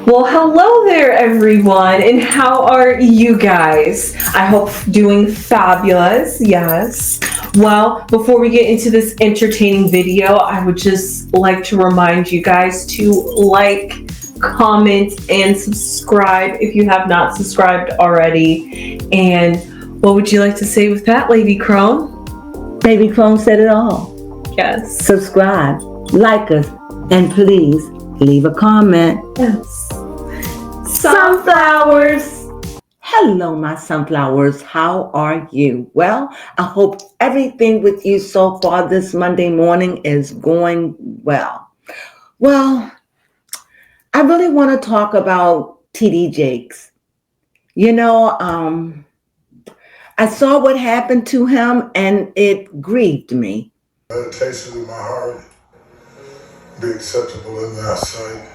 Well, hello there, everyone, and how are you guys? I hope doing fabulous. Yes. Well, before we get into this entertaining video, I would just like to remind you guys to like, comment, and subscribe if you have not subscribed already. And what would you like to say with that, Lady Crone? Baby Crone said it all. Yes. Subscribe, like us, and please leave a comment. Yes. Sunflowers. Hello, my sunflowers. How are you? Well, I hope everything with you so far this Monday morning is going well. Well, I really want to talk about TD Jakes. I saw what happened to him and it grieved me. Meditation in my heart be acceptable in thy sight.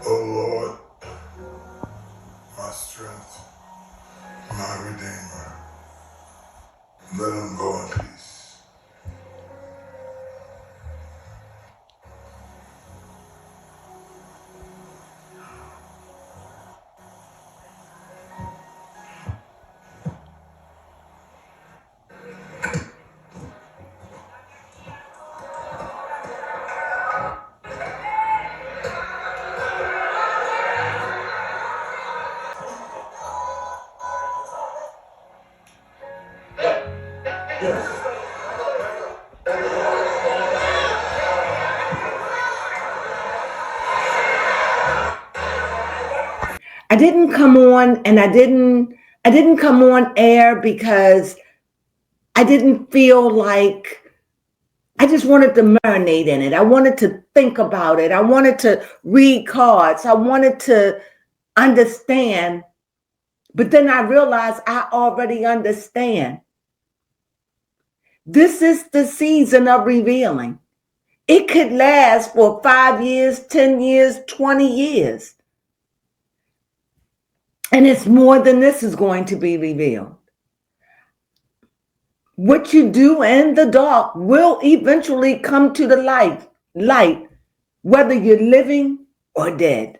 O Lord, my strength, my redeemer. Let him go in peace. I didn't come on and I didn't come on air because I didn't feel like I just wanted to marinate in it. I wanted to think about it. I wanted to read cards. I wanted to understand. But then I realized I already understand. This is the season of revealing. It could last for 5 years, 10 years, 20 years. And it's more than this is going to be revealed. What you do in the dark will eventually come to the light, whether you're living or dead.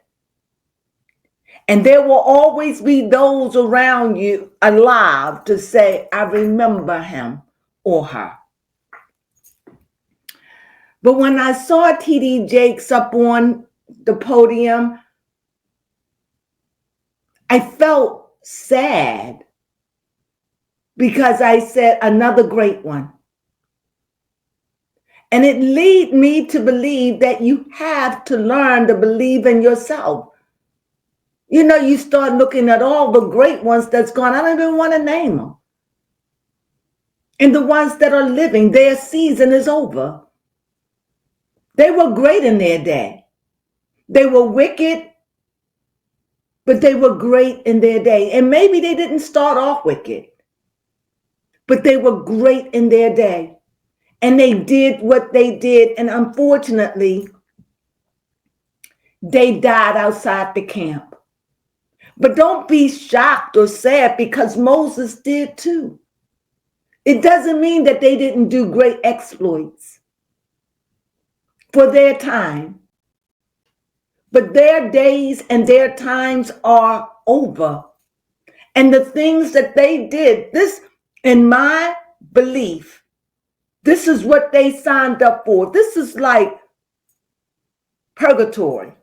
And there will always be those around you alive to say, I remember him or her. But when I saw TD Jakes up on the podium, I felt sad because I said another great one. And it led me to believe that you have to learn to believe in yourself. You start looking at all the great ones that's gone. I don't even want to name them. And the ones that are living, their season is over. They were great in their day. They were wicked, but they were great in their day. And maybe they didn't start off wicked, but they were great in their day. And they did what they did. And unfortunately, they died outside the camp. But don't be shocked or sad because Moses did too. It doesn't mean that they didn't do great exploits for their time. But their days and their times are over. And the things that they did, this, in my belief, this is what they signed up for. This is like purgatory.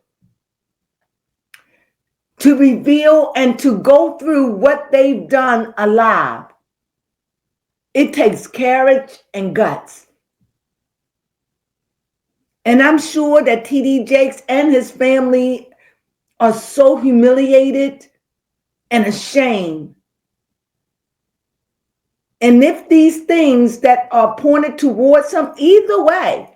To reveal and to go through what they've done alive. It takes courage and guts. And I'm sure that TD Jakes and his family are so humiliated and ashamed. And if these things that are pointed towards him, either way,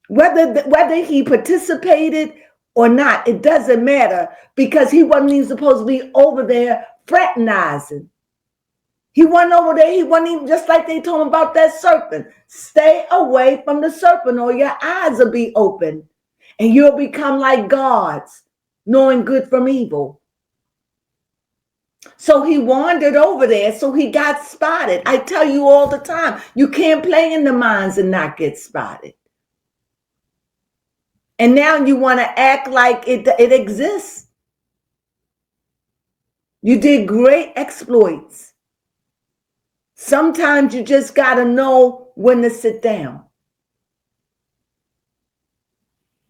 whether he participated or not, it doesn't matter because he wasn't even supposed to be over there fraternizing. He wasn't over there. He wasn't even, just like they told him about that serpent. Stay away from the serpent or your eyes will be open and you'll become like gods, knowing good from evil. So he wandered over there. So he got spotted. I tell you all the time, you can't play in the mines and not get spotted. And now you want to act like it exists. You did great exploits. Sometimes you just got to know when to sit down.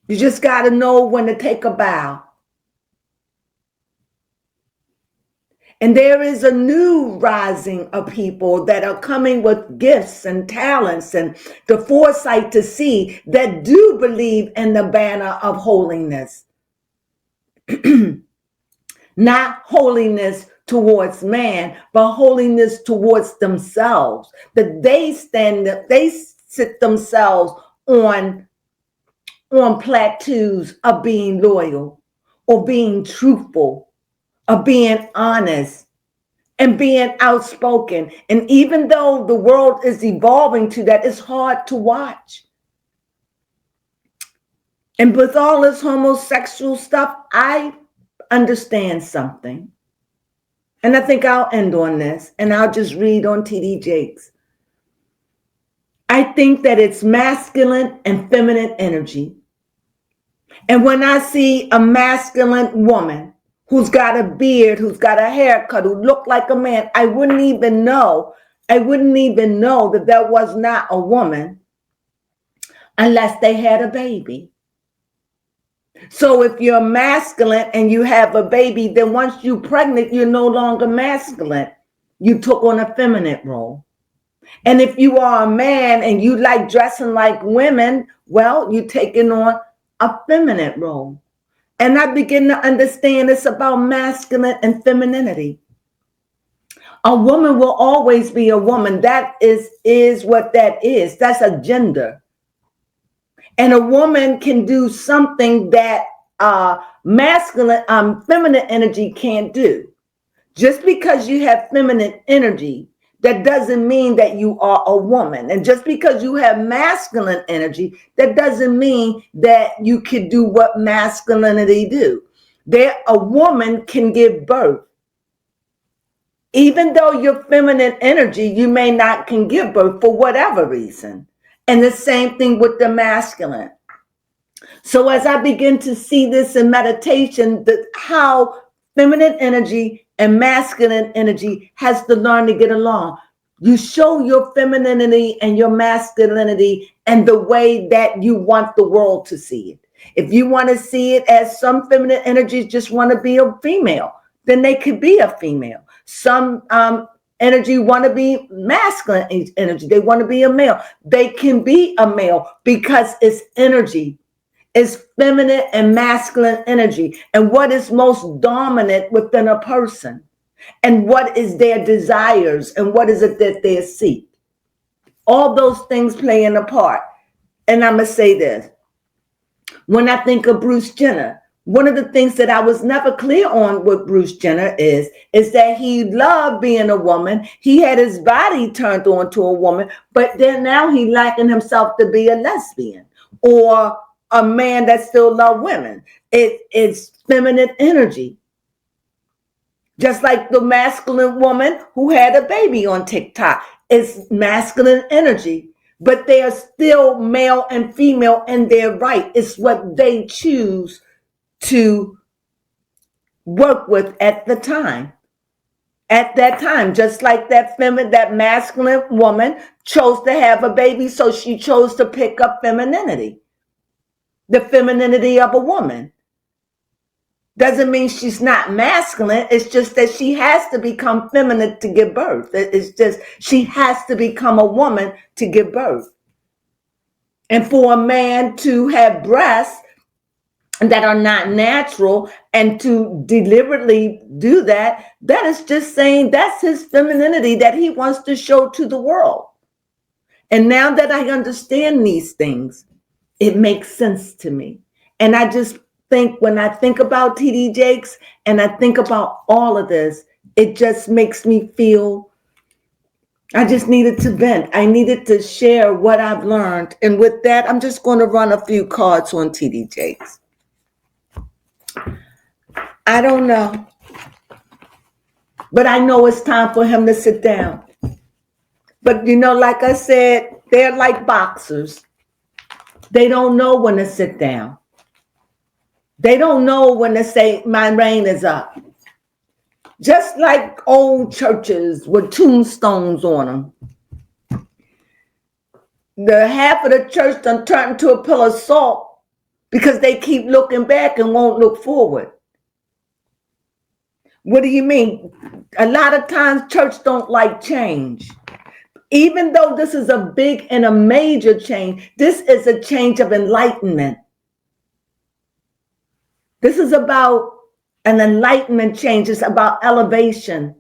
You just got to know when to take a bow. And there is a new rising of people that are coming with gifts and talents and the foresight to see that do believe in the banner of holiness. Not holiness towards man, but holiness towards themselves. That they sit themselves on plateaus of being loyal or being truthful or being honest and being outspoken. And even though the world is evolving to that, it's hard to watch. And with all this homosexual stuff, I understand something. And I think I'll end on this, and I'll just read on T.D. Jakes. I think that it's masculine and feminine energy. And when I see a masculine woman who's got a beard, who's got a haircut, who looked like a man, I wouldn't even know that that was not a woman unless they had a baby. So if you're masculine and you have a baby, then once you're pregnant, you're no longer masculine. You took on a feminine role. And if you are a man and you like dressing like women, well, you're taking on a feminine role. And I begin to understand it's about masculine and femininity. A woman will always be a woman. That is what that is. That's a gender. And a woman can do something that feminine energy can't do. Just because you have feminine energy, that doesn't mean that you are a woman. And just because you have masculine energy, that doesn't mean that you can do what masculinity do. A woman can give birth. Even though you're feminine energy, you may not can give birth for whatever reason. And the same thing with the masculine. So as I begin to see this in meditation, how feminine energy and masculine energy has to learn to get along. You show your femininity and your masculinity and the way that you want the world to see it. If you want to see it as some feminine energies just want to be a female, then they could be a female. Some energy want to be masculine energy. They want to be a male. They can be a male because it's energy. It's feminine and masculine energy. And what is most dominant within a person? And what is their desires? And what is it that they seek? All those things play in a part. And I'm going to say this. When I think of Bruce Jenner, one of the things that I was never clear on with Bruce Jenner is that he loved being a woman. He had his body turned on to a woman, but then now he likened himself to be a lesbian or a man that still loves women. It's feminine energy. Just like the masculine woman who had a baby on TikTok. It's masculine energy. But they are still male and female in their right. It's what they choose to work with at the time. At that time, just like that masculine woman chose to have a baby, so she chose to pick up femininity. The femininity of a woman. Doesn't mean she's not masculine. It's just that she has to become feminine to give birth. It's just she has to become a woman to give birth. And for a man to have breasts that are not natural and to deliberately do that, that is just saying that's his femininity that he wants to show to the world. And now that I understand these things, it makes sense to me. And I just think when I think about T.D. Jakes and I think about all of this, it just makes me feel I just needed to vent. I needed to share what I've learned. And with that, I'm just going to run a few cards on T.D. Jakes. I don't know. But I know it's time for him to sit down. But like I said, they're like boxers. They don't know when to sit down. They don't know when to say my reign is up. Just like old churches with tombstones on them. The half of the church done turned into a pillar of salt because they keep looking back and won't look forward. What do you mean? A lot of times church don't like change. Even though this is a big and a major change, this is a change of enlightenment. This is about an enlightenment change. It's about elevation.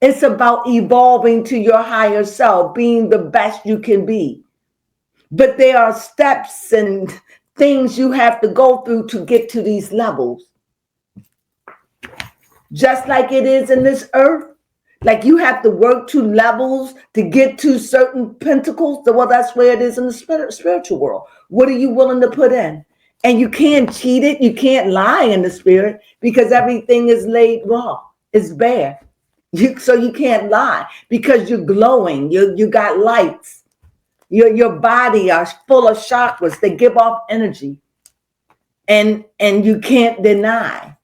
It's about evolving to your higher self, being the best you can be. But there are steps and things you have to go through to get to these levels. Just like it is in this earth, like you have to work to levels to get to certain pentacles. Well, that's where it is in the spiritual world. What are you willing to put in? And you can't cheat it. You can't lie in the spirit because everything is laid raw. It's bare. So you can't lie because you're glowing. You got lights. Your body are full of chakras. They give off energy. And you can't deny.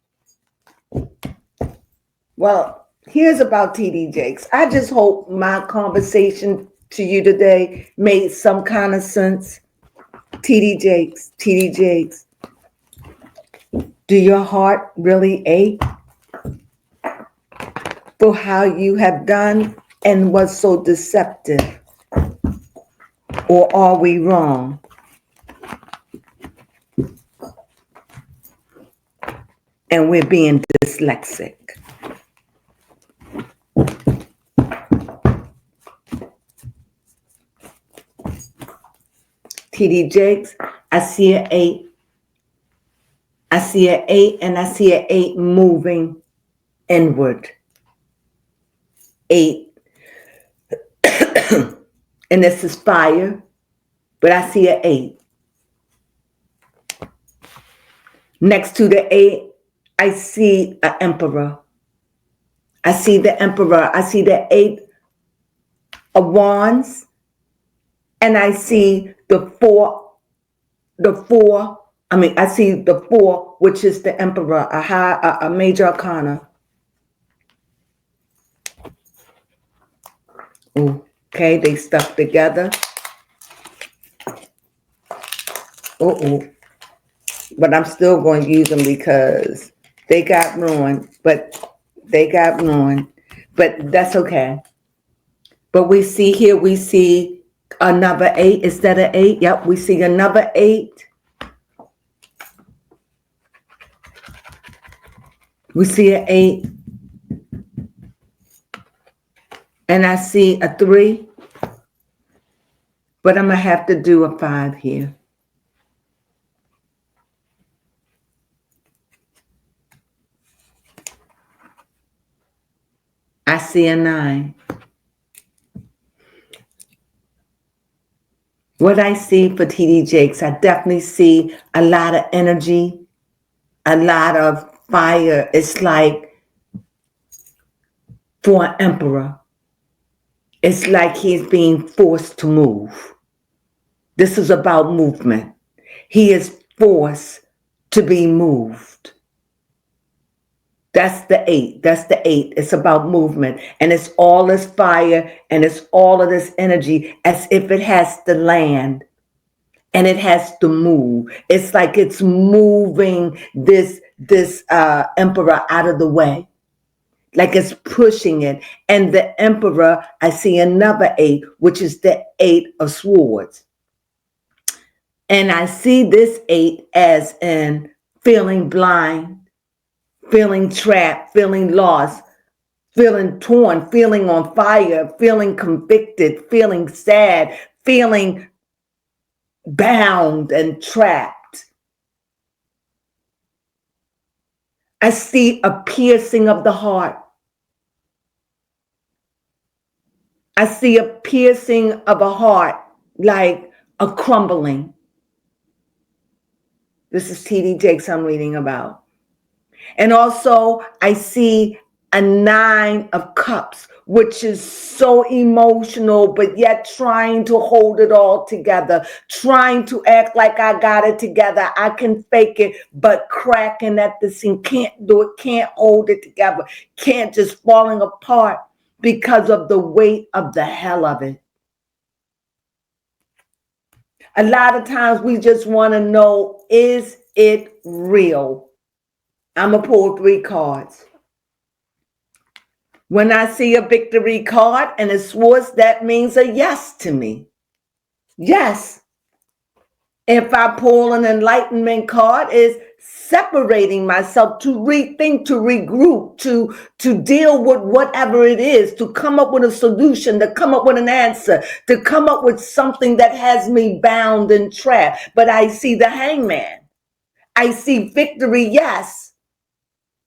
Well, here's about TD Jakes. I just hope my conversation to you today made some kind of sense. TD Jakes, do your heart really ache for how you have done and was so deceptive? Or are we wrong? And we're being dyslexic. TD Jakes, I see an 8. I see an 8 and I see an 8 moving inward. 8. And this is fire, but I see an 8. Next to the 8, I see an emperor. I see the emperor. I see the 8 of wands. And I see the 4, I see the 4, which is the emperor, a major arcana. Okay, they stuck together. But I'm still going to use them because they got ruined, but that's okay. But we see another 8. Is that an 8? Yep, we see another 8. We see an 8. And I see a 3. But I'm going to have to do a 5 here. I see a 9. What I see for TD Jakes, I definitely see a lot of energy, a lot of fire. It's like for an emperor. It's like he's being forced to move. This is about movement. He is forced to be moved. That's the 8. That's the 8. It's about movement. And it's all this fire and it's all of this energy as if it has to land and it has to move. It's like it's moving this emperor out of the way. Like it's pushing it. And the emperor, I see another 8, which is the 8 of swords. And I see this 8 as in feeling blind, feeling trapped, feeling lost, feeling torn, feeling on fire, feeling convicted, feeling sad, feeling bound and trapped. I see a piercing of the heart. I see a piercing of a heart, like a crumbling. This is TD Jakes I'm reading about. And also, I see a 9 of cups, which is so emotional, but yet trying to hold it all together, trying to act like I got it together. I can fake it, but cracking at the seam. Can't do it, can't hold it together, can't, just falling apart because of the weight of the hell of it. A lot of times we just want to know, is it real? I'm going to pull 3 cards. When I see a victory card and a swords, that means a yes to me. Yes. If I pull an enlightenment card, is separating myself to rethink, to regroup, to deal with whatever it is, to come up with a solution, to come up with an answer, to come up with something that has me bound and trapped. But I see the hangman. I see victory, yes.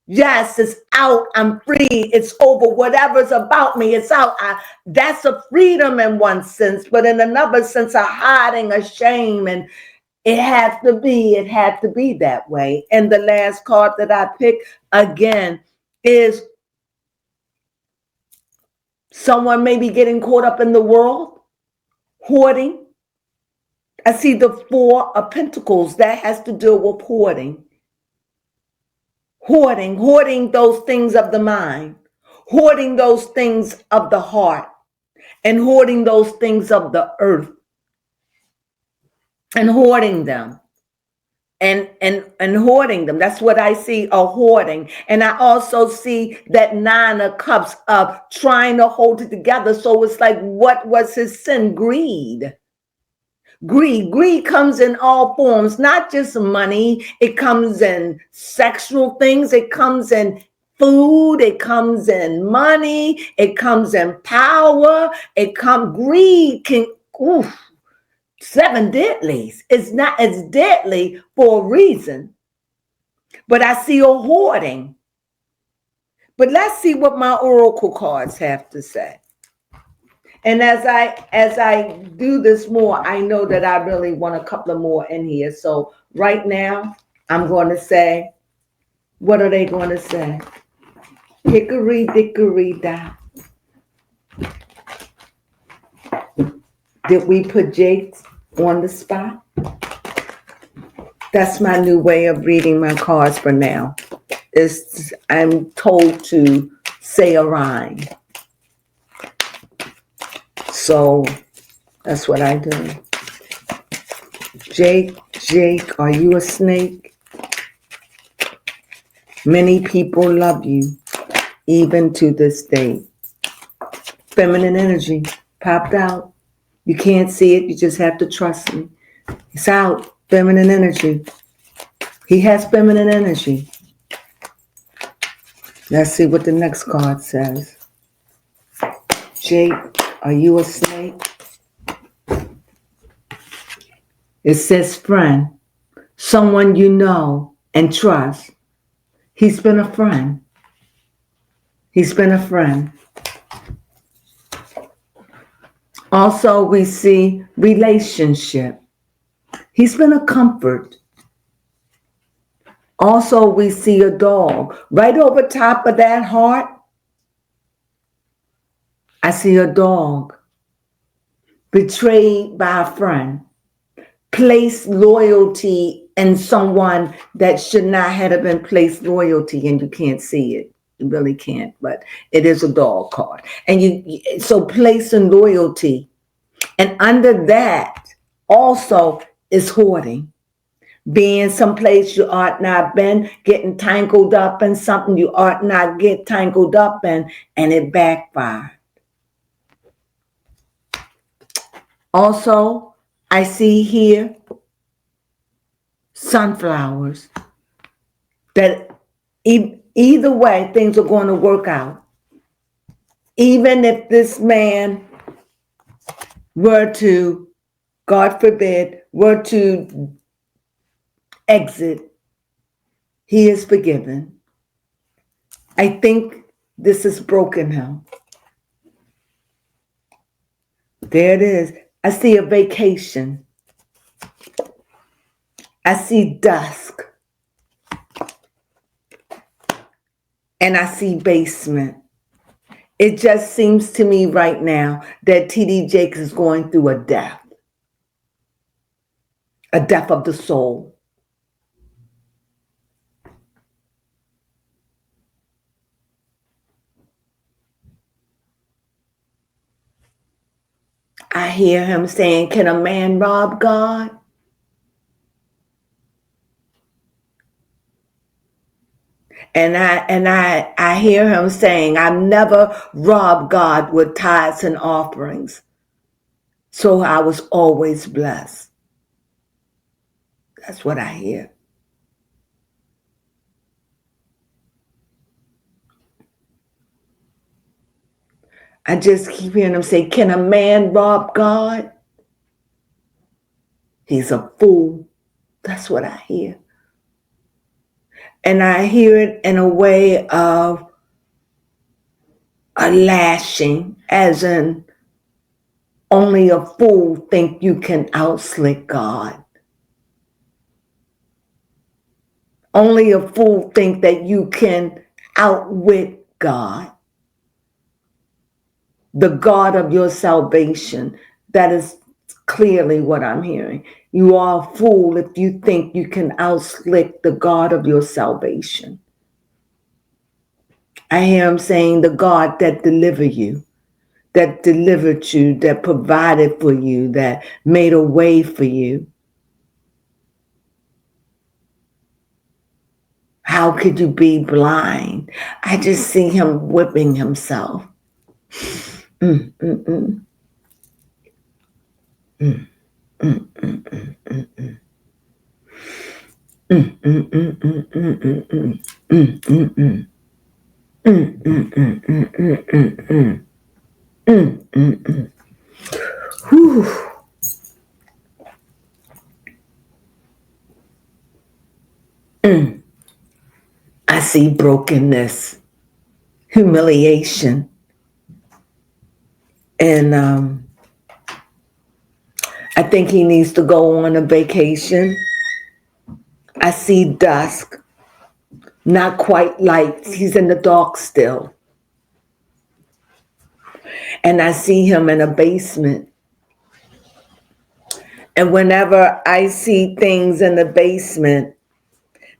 Yes, it's out. I'm free. It's over. Whatever's about me, it's out. That's a freedom in one sense, but in another sense, a hiding, a shame, and it had to be that way. And the last card that I picked again is someone maybe getting caught up in the world, hoarding. I see the 4 of Pentacles. That has to do with hoarding. Hoarding those things of the mind, hoarding those things of the heart, and hoarding those things of the earth, and hoarding them, and hoarding them. That's what I see, a hoarding. And I also see that 9 of Cups of trying to hold it together. So it's like, what was his sin? Greed. Greed comes in all forms, not just money. It comes in sexual things. It comes in food. It comes in money. It comes in power. Greed can, 7 deadlies. It's deadly for a reason. But I see a hoarding. But let's see what my oracle cards have to say. And as I do this more, I know that I really want a couple of more in here. So right now, I'm going to say, what are they going to say? Hickory dickory dock. Did we put Jake on the spot? That's my new way of reading my cards for now. I'm told to say a rhyme. So that's what I do. Jake, are you a snake? Many people love you, even to this day. Feminine energy popped out. You can't see it. You just have to trust me. It's out. Feminine energy. He has feminine energy. Let's see what the next card says. Jake, are you a snake? It says friend, someone you know and trust. He's been a friend. He's been a friend. Also, we see relationship. He's been a comfort. Also, we see a dog. Right over top of that heart, I see a dog. Betrayed by a friend. Place loyalty in someone that should not have been placed loyalty, and you can't see it. You really can't, but it is a dog card. And so placing loyalty. And under that also is hoarding. Being someplace you ought not been, getting tangled up in something you ought not get tangled up in, and it backfired. Also, I see here sunflowers. That either way, things are going to work out. Even if this man were to, God forbid, were to exit, he is forgiven. I think this has broken him. There it is. I see a vacation. I see dusk. and I see basement. It just seems to me right now that T.D. Jakes is going through a death of the soul. I hear him saying, can a man rob God? And I hear him saying, I've never robbed God with tithes and offerings. So I was always blessed. That's what I hear. I just keep hearing him say, can a man rob God? He's a fool. That's what I hear. And I hear it in a way of a lashing, as in only a fool think you can outslick God. Only a fool think that you can outwit God. The God of your salvation. That is clearly what I'm hearing. You are a fool if you think you can outslick the God of your salvation. I hear him saying the God that delivered you, that provided for you, that made a way for you. How could you be blind? I just see him whipping himself. Mm, mm, mm. Mm, mm, mm, mm, mm, mm. Mm, mm, mm, mm, mm, mm, mm. Mm, mm, mm. Mm, mm, mm, mm, mm, mm, mm. Mm, mm, mm. Whew. Mm. I see brokenness, humiliation, and I think he needs to go on a vacation. I see dusk, not quite light. He's in the dark still. And I see him in a basement. And whenever I see things in the basement,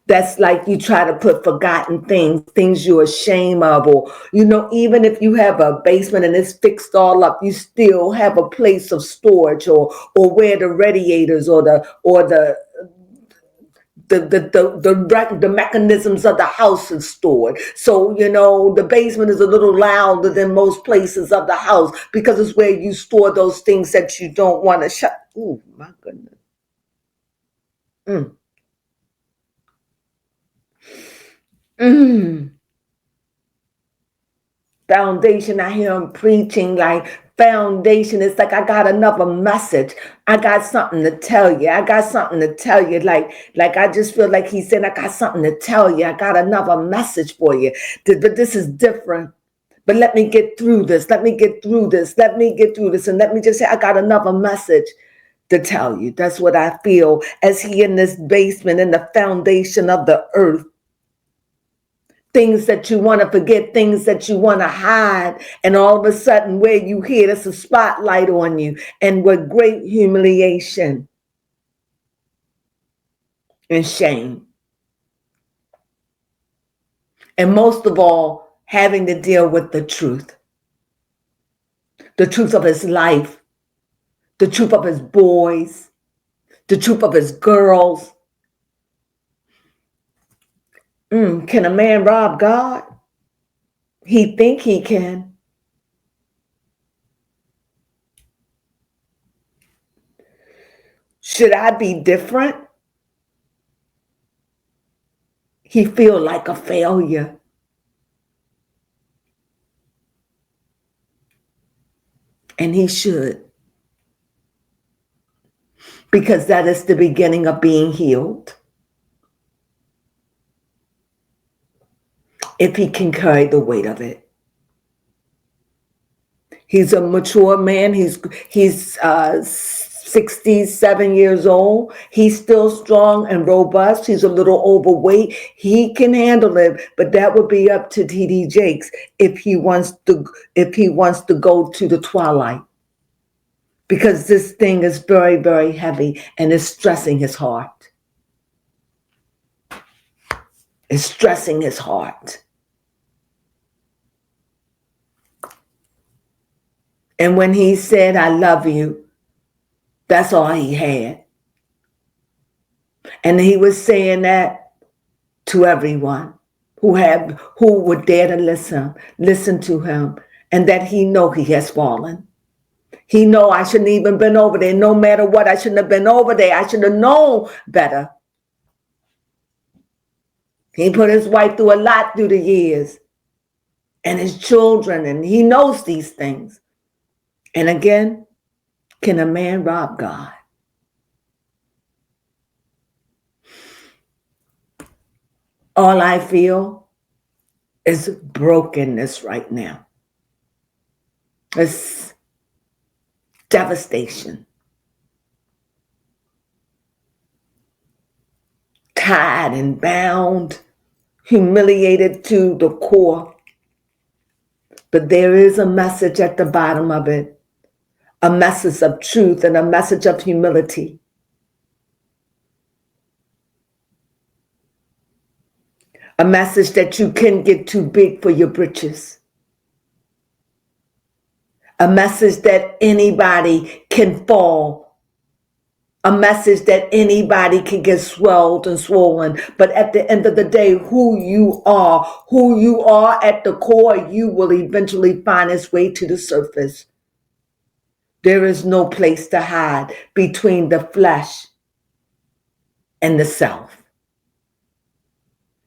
that's like you try to put forgotten things you're ashamed of, or, even if you have a basement and it's fixed all up, you still have a place of storage, or where the radiators or the mechanisms of the house is stored. So, the basement is a little louder than most places of the house because it's where you store those things that you don't want to shut. Oh, my goodness. Mm. Mm. Foundation, I hear him preaching like foundation. It's like I got another message. I got something to tell you. I got something to tell you. Like I just feel like he said, I got something to tell you. I got another message for you. But this is different. But let me get through this. Let me get through this. Let me get through this. And let me just say, I got another message to tell you. That's what I feel as he in this basement, in the foundation of the earth. Things that you want to forget, things that you want to hide. And all of a sudden, where you hear, there's a spotlight on you. And with great humiliation and shame. And most of all, having to deal with the truth of his life, the truth of his boys, the truth of his girls. Can a man rob God? He think he can. Should I be different? He feel like a failure. And he should. Because that is the beginning of being healed. If he can carry the weight of it. He's a mature man. He's 67 years old. He's still strong and robust. He's a little overweight. He can handle it, but that would be up to TD Jakes if he wants to go to the twilight. Because this thing is very, very heavy and it's stressing his heart. It's stressing his heart. And when he said, I love you, that's all he had. And he was saying that to everyone who would dare to listen to him, and that he know he has fallen. He know I shouldn't even been over there. No matter what, I shouldn't have been over there. I should have known better. He put his wife through a lot through the years, and his children, and he knows these things. And again, can a man rob God? All I feel is brokenness right now. It's devastation. Tied and bound, humiliated to the core. But there is a message at the bottom of it, a message of truth and a message of humility. A message that you can get too big for your britches. A message that anybody can fall. A message that anybody can get swelled and swollen. But at the end of the day, who you are at the core, you will eventually find its way to the surface. There is no place to hide between the flesh and the self.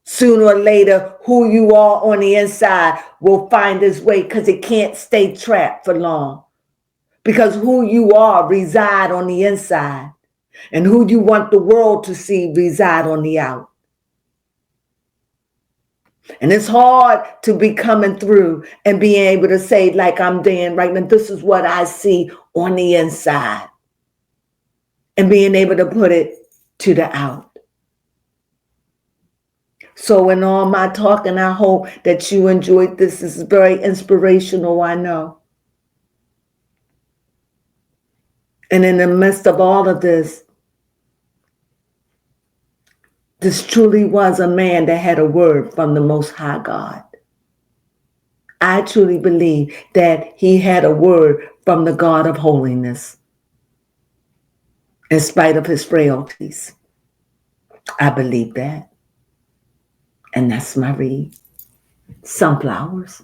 Sooner or later, who you are on the inside will find its way, because it can't stay trapped for long. Because who you are reside on the inside, and who you want the world to see reside on the out. And it's hard to be coming through and being able to say, like I'm Dan right now, this is what I see on the inside, and being able to put it to the out. So in all my talking, I hope that you enjoyed this. This is very inspirational, I know. And in the midst of all of this truly was a man that had a word from the Most High God. I truly believe that he had a word from the God of holiness, in spite of his frailties. I believe that. And that's my read. Sunflowers.